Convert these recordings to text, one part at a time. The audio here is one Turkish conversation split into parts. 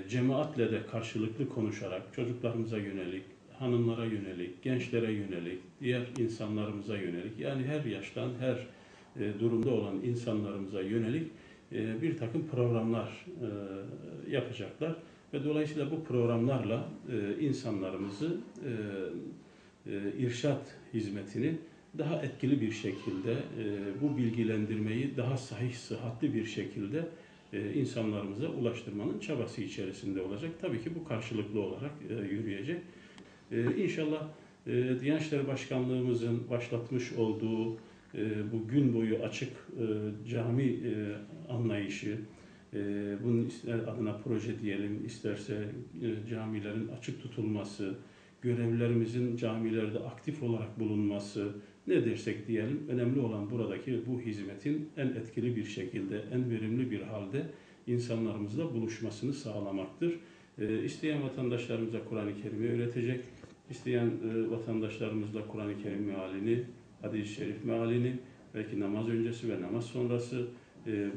Cemaatle de karşılıklı konuşarak çocuklarımıza yönelik, hanımlara yönelik, gençlere yönelik, diğer insanlarımıza yönelik, yani her yaştan, her durumda olan insanlarımıza yönelik bir takım programlar yapacaklar ve dolayısıyla bu programlarla insanlarımızı irşat hizmetini daha etkili bir şekilde, bu bilgilendirmeyi daha sahih, sıhhatli bir şekilde insanlarımıza ulaştırmanın çabası içerisinde olacak. Tabii ki bu karşılıklı olarak yürüyecek. İnşallah Diyanet İşleri Başkanlığımızın başlatmış olduğu bu gün boyu açık cami anlayışı, bunun adına proje diyelim, isterse camilerin açık tutulması, görevlilerimizin camilerde aktif olarak bulunması, ne dersek diyelim, önemli olan buradaki bu hizmetin en etkili bir şekilde, en verimli bir halde insanlarımızla buluşmasını sağlamaktır. İsteyen vatandaşlarımıza Kur'an-ı Kerim'i öğretecek, isteyen vatandaşlarımızla Kur'an-ı Kerim mealini, hadis-i şerif mealini, belki namaz öncesi ve namaz sonrası,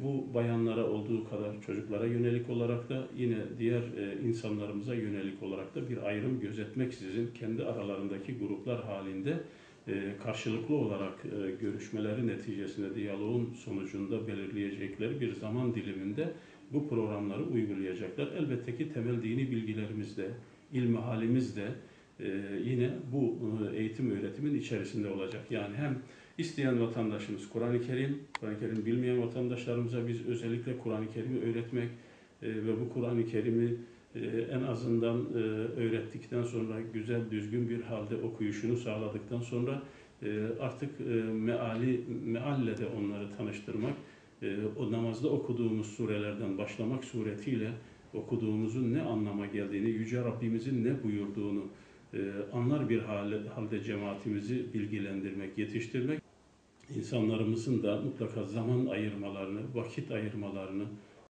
bu bayanlara olduğu kadar çocuklara yönelik olarak da yine diğer insanlarımıza yönelik olarak da bir ayrım gözetmeksizin kendi aralarındaki gruplar halinde karşılıklı olarak görüşmeleri neticesinde diyaloğun sonucunda belirleyecekleri bir zaman diliminde bu programları uygulayacaklar. Elbette ki temel dini bilgilerimiz de, ilmihaalimiz de yine bu eğitim öğretimin içerisinde olacak. Yani hem isteyen vatandaşımız Kur'an-ı Kerim bilmeyen vatandaşlarımıza biz özellikle Kur'an-ı Kerim'i öğretmek ve bu Kur'an-ı Kerim'i en azından öğrettikten sonra güzel, düzgün bir halde okuyuşunu sağladıktan sonra artık mealle de onları tanıştırmak, o namazda okuduğumuz surelerden başlamak suretiyle okuduğumuzun ne anlama geldiğini, Yüce Rabbimizin ne buyurduğunu anlar bir halde cemaatimizi bilgilendirmek, yetiştirmek, insanlarımızın da mutlaka zaman ayırmalarını, vakit ayırmalarını,